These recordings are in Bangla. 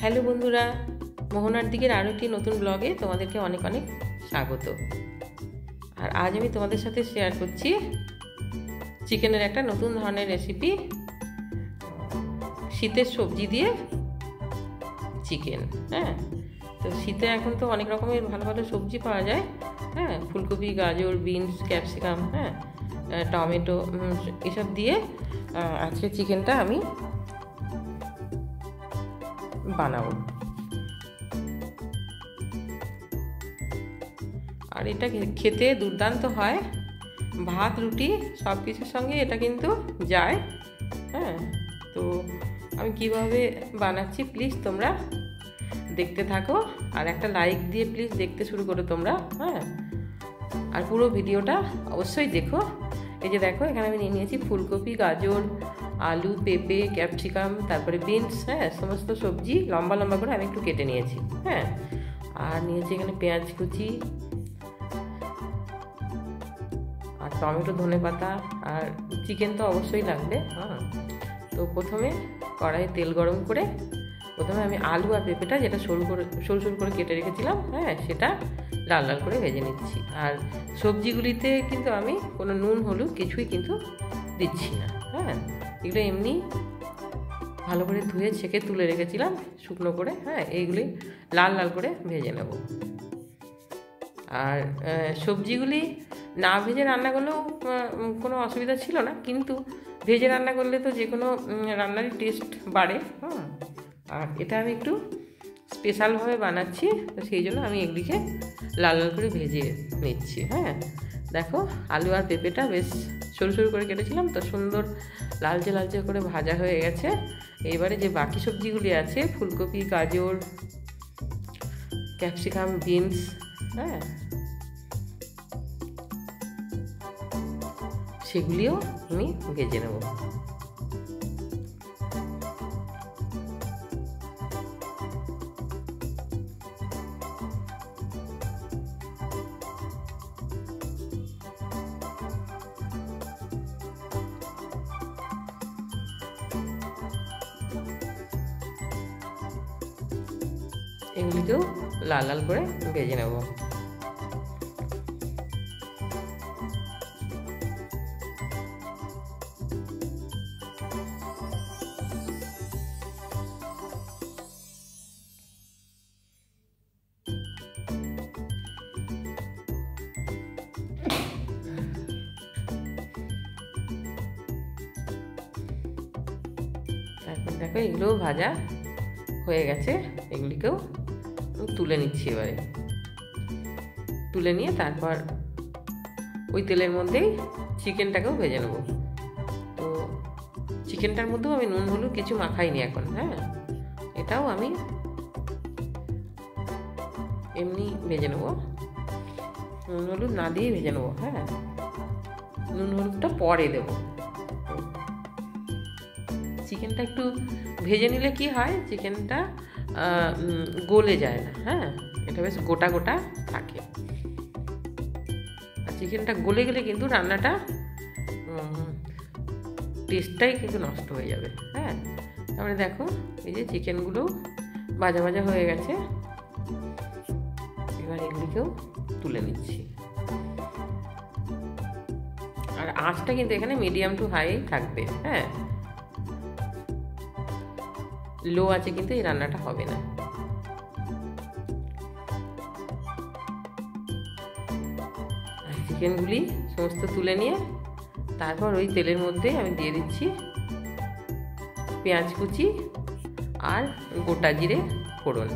হ্যালো বন্ধুরা, মোহনার দিকের আরও একটি নতুন ব্লগে তোমাদেরকে অনেক অনেক স্বাগত। আর আজ আমি তোমাদের সাথে শেয়ার করছি চিকেনের একটা নতুন ধরনের রেসিপি, শীতের সবজি দিয়ে চিকেন। হ্যাঁ, তো শীতে এখন তো অনেক রকমের ভালো ভালো সবজি পাওয়া যায়। হ্যাঁ, ফুলকপি, গাজর, বিনস, ক্যাপসিকাম, হ্যাঁ, টমেটো, এসব দিয়ে আজকে চিকেনটা আমি বানাবো। আর এটা খেতে দুর্দান্ত হয়, ভাত রুটি সব কিছুর সঙ্গে এটা কিন্তু যায়। হ্যাঁ, তো আমি কিভাবে বানাচ্ছি প্লিজ তোমরা দেখতে থাকো, আর একটা লাইক দিয়ে প্লিজ দেখতে শুরু করো তোমরা। হ্যাঁ, আর পুরো ভিডিওটা অবশ্যই দেখো। এই যে দেখো, এখানে আমি নিয়ে নিয়েছি ফুলকপি, গাজর, আলু, পেঁপে, ক্যাপসিকাম, তারপরে বিনস, হ্যাঁ, সমস্ত সবজি লম্বা লম্বা করে আমি একটু কেটে নিয়েছি। হ্যাঁ, আর নিয়েছি এখানে পেঁয়াজ কুচি, আর টমেটো, ধনেপাতা, আর চিকেন তো অবশ্যই লাগবে। হ্যাঁ, তো প্রথমে কড়াইয়ে তেল গরম করে প্রথমে আমি আলু আর পেঁপেটা, যেটা সরু সরু করে কেটে রেখেছিলাম, হ্যাঁ, সেটা লাল লাল করে ভেজে নিচ্ছি। আর সবজিগুলিতে কিন্তু আমি কোনো নুন হলুদ কিছুই কিন্তু দিচ্ছি না। হ্যাঁ, এগুলো এমনি ভালো করে ধুয়ে ছেঁকে তুলে রেখেছিলাম শুকনো করে। হ্যাঁ, এইগুলি লাল লাল করে ভেজে নেব। আর সবজিগুলি না ভেজে রান্না করলেও কোনো অসুবিধা ছিল না, কিন্তু ভেজে রান্না করলে তো যে কোনো রান্নারই টেস্ট বাড়ে। আর এটা আমি একটু স্পেশালভাবে বানাচ্ছি, তো সেই জন্য আমি এগুলিকে লাল লাল করে ভেজে নিচ্ছি। হ্যাঁ, দেখো, আলু আর পেঁপেটা বেশ সরু সরু করে কেটেছিলাম, তো সুন্দর লালচে লালচে করে ভাজা হয়ে গেছে। এইবারে যে বাকি সবজিগুলি আছে, ফুলকপি, গাজর, ক্যাপসিকাম, বিনস, হ্যাঁ, সেগুলিও আমি ভেজে নেব। এগুলিকেও লাল লাল করে ভেজে নেব। তারপর দেখো, এগুলোও ভাজা হয়ে গেছে, এগুলিকেও তুলে নিচ্ছি। এবারে তুলে নিয়ে তারপর ওই তেলের মধ্যেই চিকেনটাকেও ভেজে নেব। তো চিকেনটার মধ্যেও আমি নুন হলুদ কিছু মাখাইনি এখন। হ্যাঁ, এটাও আমি এমনি ভেজে নেব, নুন হলুদ না দিয়েই ভেজে নেব। হ্যাঁ, নুন হলুদটা পরে দেব। চিকেনটা একটু ভেজে নিলে কি হয়, চিকেনটা গলে যায় না। হ্যাঁ, এটা বেশ গোটা গোটা থাকে। আর চিকেনটা গলে গেলে কিন্তু রান্নাটা টেস্টটাই কিন্তু নষ্ট হয়ে যাবে। হ্যাঁ, তারপরে দেখো, এই যে চিকেনগুলো ভাজা ভাজা হয়ে গেছে, এবার এগুলিকেও তুলে নিচ্ছি। আর আঁচটা কিন্তু এখানে মিডিয়াম টু হাই থাকবে। হ্যাঁ, লো আছে কিন্তু এই রান্নাটা হবে না। আর চিকেনগুলি সমস্ত তুলে নিয়ে তারপর ওই তেলের মধ্যে আমি দিয়ে দিচ্ছি পেঁয়াজ কুচি আর গোটা জিরে ফোড়ন।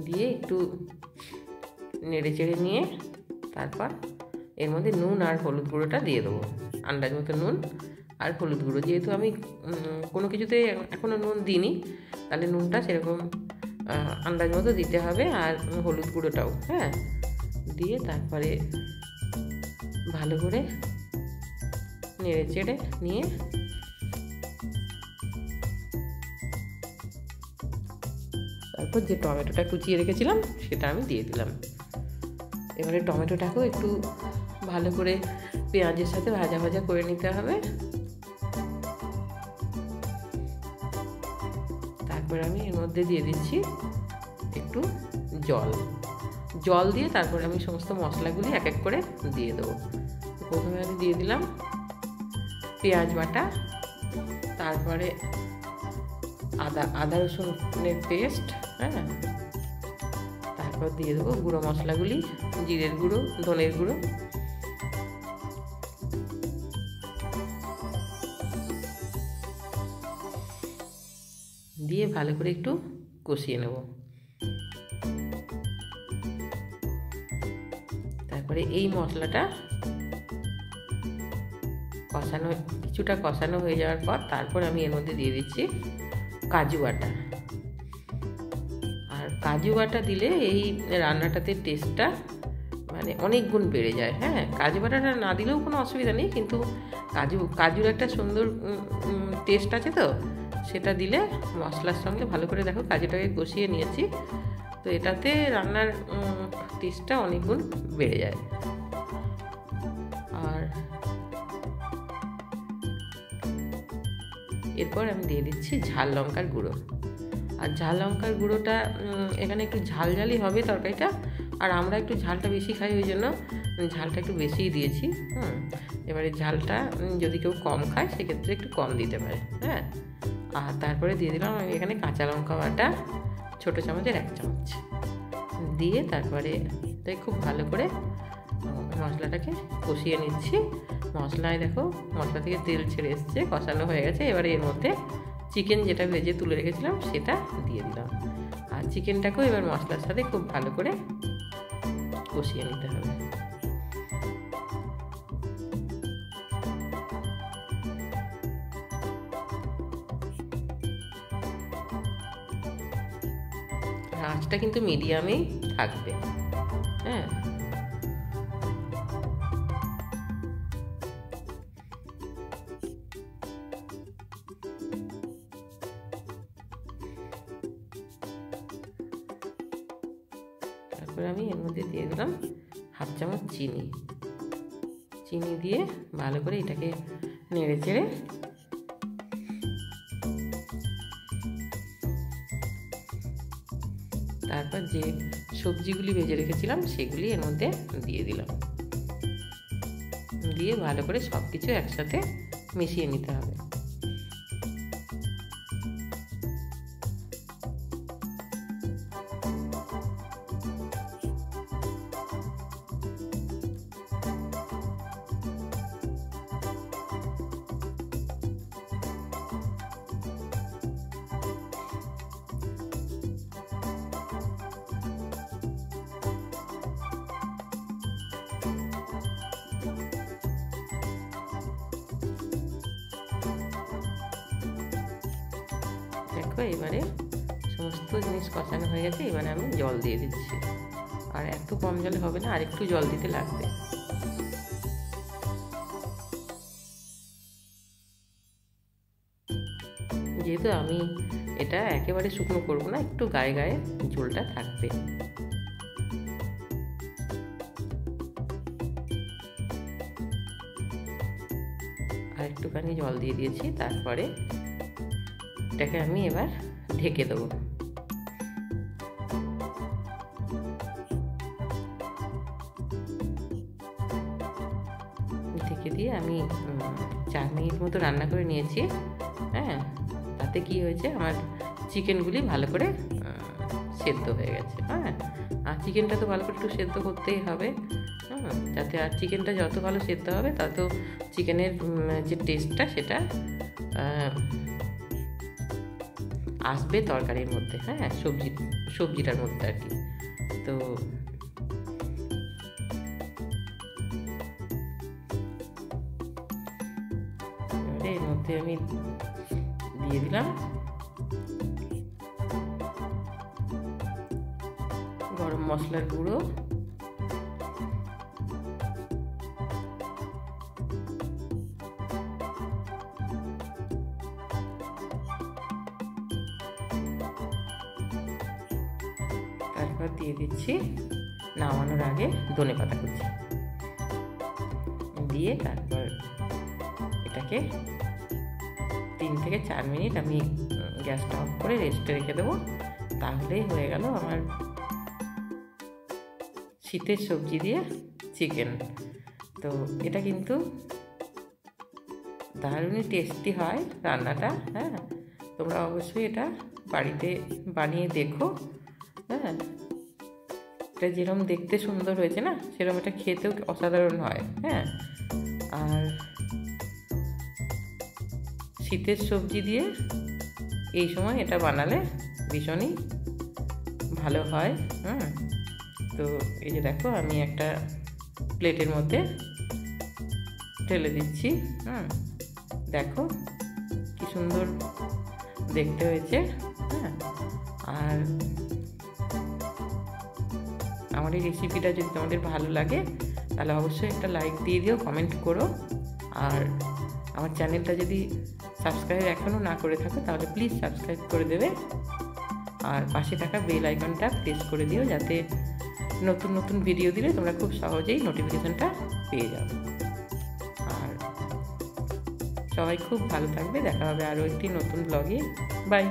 দিয়ে একটু নেড়ে চেড়ে নিয়ে তারপর এর মধ্যে নুন আর হলুদ গুঁড়োটা দিয়ে দেবো, আন্দাজ মতো নুন আর হলুদ গুঁড়ো। যেহেতু আমি কোনো কিছুতে এখনও নুন দিইনি, তাহলে নুনটা সেরকম আন্দাজ মতো দিতে হবে, আর হলুদ গুঁড়োটাও। হ্যাঁ, দিয়ে তারপরে ভালো করে নেড়ে চেড়ে নিয়ে তারপর যে টমেটোটা কুচিয়ে রেখেছিলাম সেটা আমি দিয়ে দিলাম। এবারে টমেটোটাকেও একটু ভালো করে পেঁয়াজের সাথে ভাজা ভাজা করে নিতে হবে। তারপর আমি এর মধ্যে দিয়ে দিচ্ছি একটু জল দিয়ে তারপরে আমি সমস্ত মশলাগুলি এক এক করে দিয়ে দেবো। প্রথমে আমি দিয়ে দিলাম পেঁয়াজ বাটা, তারপরে আদা রসুনের পেস্ট, হ্যাঁ, তারপর দিয়ে দেবো গুঁড়ো মশলাগুলি, জিরের গুঁড়ো, ধনের গুঁড়ো, দিয়ে ভালো করে একটু কষিয়ে নেব। তারপরে এই মশলাটা কিছুটা কষানো হয়ে যাওয়ার পর তারপর আমি এর মধ্যে দিয়ে দিচ্ছি কাজু বাটা। আর কাজু বাটা দিলে এই রান্নাটাতে টেস্টটা মানে অনেক গুণ বেড়ে যায়। হ্যাঁ, কাজু বাটাটা না দিলেও কোনো অসুবিধা নেই, কিন্তু কাজুর একটা সুন্দর টেস্ট আছে, তো সেটা দিলে মশলার সঙ্গে ভালো করে দেখো কাজুটাকে কষিয়ে নিয়েছি, তো এটাতে রান্নার টেস্টটা অনেক গুণ বেড়ে যায়। আর এরপর আমি দিয়ে দিচ্ছি ঝাল লঙ্কার গুঁড়ো। আর ঝাল লঙ্কার গুঁড়োটা এখানে একটু ঝালঝালি হবে তরকারিটা, আর আমরা একটু ঝালটা বেশি খাই, ওই জন্য ঝালটা একটু বেশিই দিয়েছি। এবারে ঝালটা যদি কেউ কম খায় সেক্ষেত্রে একটু কম দিতে পারে। হ্যাঁ, আর তারপরে দিয়ে দিলাম আমি এখানে কাঁচা লঙ্কা বাটা, ছোটো চামচের 1 চামচ দিয়ে তারপরে তাই খুব ভালো করে মশলাটাকে কষিয়ে নিচ্ছি। মশলায় দেখো মশলা থেকে তেল ছেড়ে এসছে, কষানো হয়ে গেছে। এবারে এর মধ্যে চিকেন যেটা ভেজে তুলে রেখেছিলাম সেটা দিয়ে দিলাম, আর চিকেনটাকেও এবার মশলার সাথে খুব ভালো করে কষিয়ে নিতে হবে। আঁচটা কিন্তু মিডিয়ামেই থাকবে। হ্যাঁ, তারপরে আমি এর মধ্যে দিয়ে দিলাম 1/2 চামচ চিনি দিয়ে ভালো করে এটাকে নেড়ে চেড়ে তারপর যে সবজিগুলি ভেজে রেখেছিলাম সেগুলি এর মধ্যে দিয়ে দিলাম, দিয়ে ভালো করে সব কিছু একসাথে মিশিয়ে নিতে হবে। দেখো এবারে সমস্ত জিনিস কষানো হয়ে গেছে, এবারে আমি জল দিয়ে দিচ্ছি। আর এত কম জলে হবে না, আর একটু জল দিতে লাগবে। যেহেতু আমি এটা একেবারে শুকনো করব না, একটু গায়ে গায়ে ঝোলটা থাকবে। আর একটুখানি জল দিয়ে দিয়েছি, তারপরে এটাকে আমি এবার ঢেকে দেবো। ঢেকে দিয়ে আমি 4 মিনিট মতো রান্না করে নিয়েছি। হ্যাঁ, তাতে কি হয়েছে, আমার চিকেনগুলি ভালো করে সেদ্ধ হয়ে গেছে। হ্যাঁ, আর চিকেনটা তো ভালো করে একটু সেদ্ধ করতেই হবে। হ্যাঁ, যাতে আর চিকেনটা যত ভালো সেদ্ধ হবে তত চিকেনের যে টেস্টটা সেটা আসবে তরকারির মধ্যে। হ্যাঁ, সবজিটার মধ্যে আর কি। তো এর মধ্যে আমি দিয়ে দিলাম গরম মশলার গুঁড়ো, এবার দিয়ে দিচ্ছি নামানোর আগে ধনেপাতা কুচি দিয়ে তারপর এটাকে 3 থেকে 4 মিনিট আমি গ্যাসটা অফ করে রেস্টে রেখে দেবো। তাহলেই হয়ে গেল আমার শীতের সবজি দিয়ে চিকেন। তো এটা কিন্তু দারুণই টেস্টি হয় রান্নাটা। হ্যাঁ, তোমরা অবশ্যই এটা বাড়িতে বানিয়ে দেখো। হ্যাঁ, এটা যেরকম দেখতে সুন্দর হয়েছে না, সেরকম এটা খেতেও অসাধারণ হয়। হ্যাঁ, আর শীতের সবজি দিয়ে এই সময় এটা বানালে ভীষণই ভালো হয়। তো এই যে দেখো, আমি একটা প্লেটের মধ্যে ঢেলে দিচ্ছি। দেখো কি সুন্দর দেখতে হয়েছে। হ্যাঁ, আর আমার এই রেসিপিটা যদি তোমাদের ভালো লাগে তাহলে অবশ্যই একটা লাইক দিয়ে দিও, কমেন্ট করো। আর আমার চ্যানেলটা যদি সাবস্ক্রাইব এখনও না করে থাকো তাহলে প্লিজ সাবস্ক্রাইব করে দেবে। আর পাশে থাকা বেল আইকনটা প্রেস করে দিও, যাতে নতুন নতুন ভিডিও দিলে তোমরা খুব সহজেই নোটিফিকেশনটা পেয়ে যাও। আর সবাই খুব ভালো থাকবে। দেখা হবে আরও একটি নতুন ব্লগে। বাই।